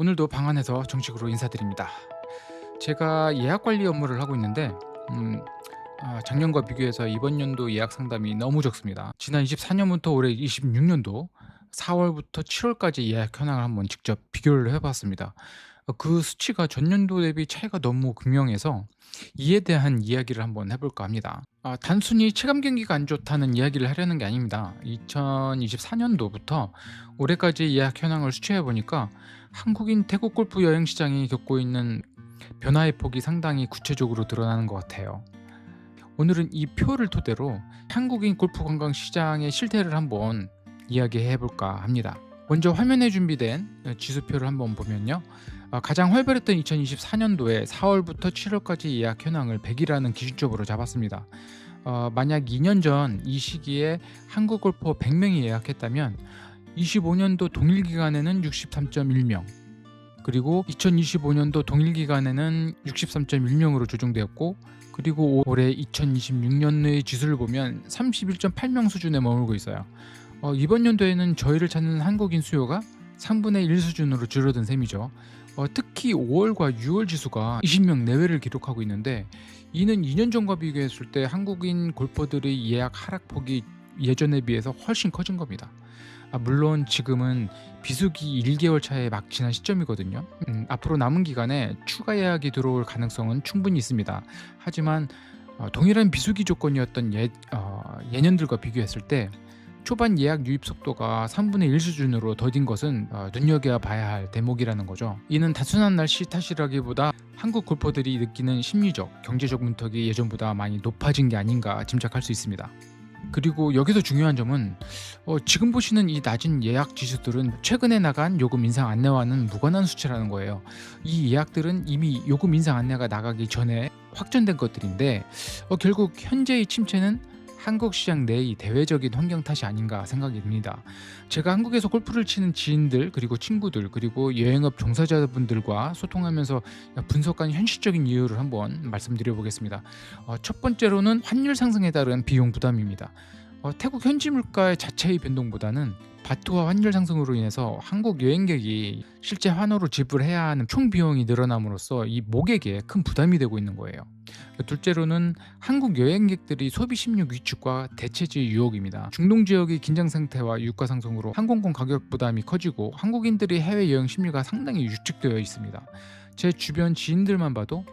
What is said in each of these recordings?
오늘도 방 안에서 정식으로 인사드립니다. 제가 예약 관리 업무를 하고 있는데 작년과 비교해서 이번 연도 예약 상담이 너무 적습니다. 지난 24년부터 올해 26년도 4월부터 7월까지 예약 현황을 한번 직접 비교를 해봤습니다. 그 수치가 전년도 대비 차이가 너무 극명해서 이에 대한 이야기를 한번 해볼까 합니다. 단순히 체감 경기가 안 좋다는 이야기를 하려는 게 아닙니다. 2024년도부터 올해까지 예약 현황을 수치해 보니까 한국인 태국 골프 여행 시장이 겪고 있는 변화의 폭이 상당히 구체적으로 드러나는 것 같아요. 오늘은 이 표를 토대로 한국인 골프 관광 시장의 실태를 한번 이야기해 볼까 합니다. 먼저 화면에 준비된 지수표를 한번 보면요. 가장 활발했던 2024년도에 4월부터 7월까지 예약 현황을 100이라는 기준점으로 잡았습니다. 만약 2년 전 이 시기에 한국 골퍼 100명이 예약했다면 25년도 동일 기간에는 63.1명, 그리고 2025년도 동일 기간에는 63.1명으로 조정되었고, 그리고 올해 2026년의 지수를 보면 31.8명 수준에 머물고 있어요. 이번 연도에는 저희를 찾는 한국인 수요가 3분의 1 수준으로 줄어든 셈이죠. 특히 5월과 6월 지수가 20명 내외를 기록하고 있는데, 이는 2년 전과 비교했을 때 한국인 골퍼들의 예약 하락폭이 예전에 비해서 훨씬 커진 겁니다. 물론 지금은 비수기 1개월 차에 막 지난 시점이거든요. 앞으로 남은 기간에 추가 예약이 들어올 가능성은 충분히 있습니다. 하지만 동일한 비수기 조건이었던 예년들과 비교했을 때 초반 예약 유입 속도가 3분의 1 수준으로 더딘 것은 눈여겨봐야 할 대목이라는 거죠. 이는 단순한 날씨 탓이라기보다 한국 골퍼들이 느끼는 심리적, 경제적 문턱이 예전보다 많이 높아진 게 아닌가 짐작할 수 있습니다. 그리고 여기서 중요한 점은 지금 보시는 이 낮은 예약 지수들은 최근에 나간 요금 인상 안내와는 무관한 수치라는 거예요. 이 예약들은 이미 요금 인상 안내가 나가기 전에 확정된 것들인데 결국 현재의 침체는 한국 시장 내의 대외적인 환경 탓이 아닌가 생각이 듭니다. 제가 한국에서 골프를 치는 지인들, 그리고 친구들, 그리고 여행업 종사자분들과 소통하면서 분석한 현실적인 이유를 한번 말씀드려 보겠습니다. 첫 번째로는 환율 상승에 따른 비용 부담입니다. 태국 현지 물가의 자체의 변동보다는 바트와 환율 상승으로 인해서 한국 여행객이 실제 환호로 지불해야 하는 총 비용이 늘어남으로써 이 모객에 큰 부담이 되고 있는 거예요. 둘째로는 한국 여행객들이 소비 심리 위축과 대체지 유혹입니다. 중동 지역의 긴장 상태와 유가 상승으로 항공권 가격 부담이 커지고 한국인들의 해외 여행 심리가 상당히 위축되어 있습니다. 제 주변 지인들만 봐도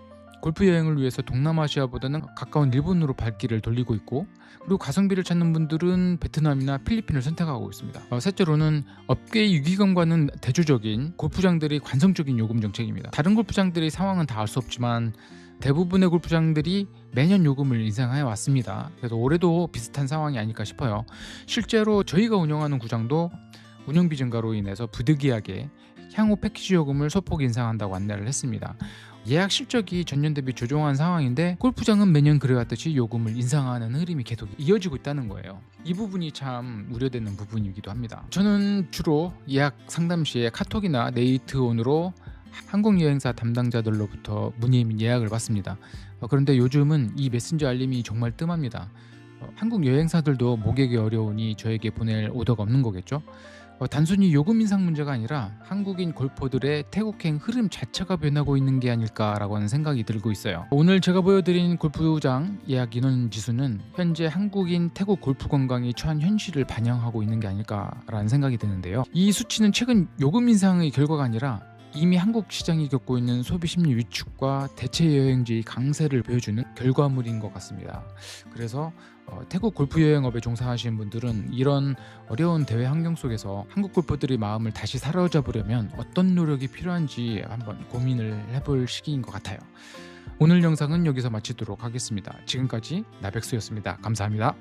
골프 여행을 위해서 동남아시아보다는 가까운 일본으로 발길을 돌리고 있고, 그리고 가성비를 찾는 분들은 베트남이나 필리핀을 선택하고 있습니다. 셋째로는 업계의 위기감과는 대조적인 골프장들의 관성적인 요금 정책입니다. 다른 골프장들의 상황은 다 알 수 없지만 대부분의 골프장들이 매년 요금을 인상해 왔습니다. 그래서 올해도 비슷한 상황이 아닐까 싶어요. 실제로 저희가 운영하는 구장도 운영비 증가로 인해서 부득이하게 향후 패키지 요금을 소폭 인상한다고 안내를 했습니다. 예약 실적이 전년 대비 조정한 상황인데 골프장은 매년 그래왔듯이 요금을 인상하는 흐름이 계속 이어지고 있다는 거예요. 이 부분이 참 우려되는 부분이기도 합니다. 저는 주로 예약 상담 시에 카톡이나 네이트온으로 항공 여행사 담당자들로부터 문의 및 예약을 받습니다. 그런데 요즘은 이 메신저 알림이 정말 뜸합니다. 한국 여행사들도 모객이 어려우니 저에게 보낼 오더가 없는 거겠죠. 단순히 요금 인상 문제가 아니라 한국인 골퍼들의 태국행 흐름 자체가 변하고 있는 게 아닐까라고 하는 생각이 들고 있어요. 오늘 제가 보여드린 골프장 예약 인원 지수는 현재 한국인 태국 골프 관광이 처한 현실을 반영하고 있는 게 아닐까라는 생각이 드는데요. 이 수치는 최근 요금 인상의 결과가 아니라 이미 한국 시장이 겪고 있는 소비 심리 위축과 대체 여행지의 강세를 보여주는 결과물인 것 같습니다. 그래서 태국 골프 여행업에 종사하시는 분들은 이런 어려운 대외 환경 속에서 한국 골퍼들의 마음을 다시 사로잡으려면 어떤 노력이 필요한지 한번 고민을 해볼 시기인 것 같아요. 오늘 영상은 여기서 마치도록 하겠습니다. 지금까지 나백수였습니다. 감사합니다.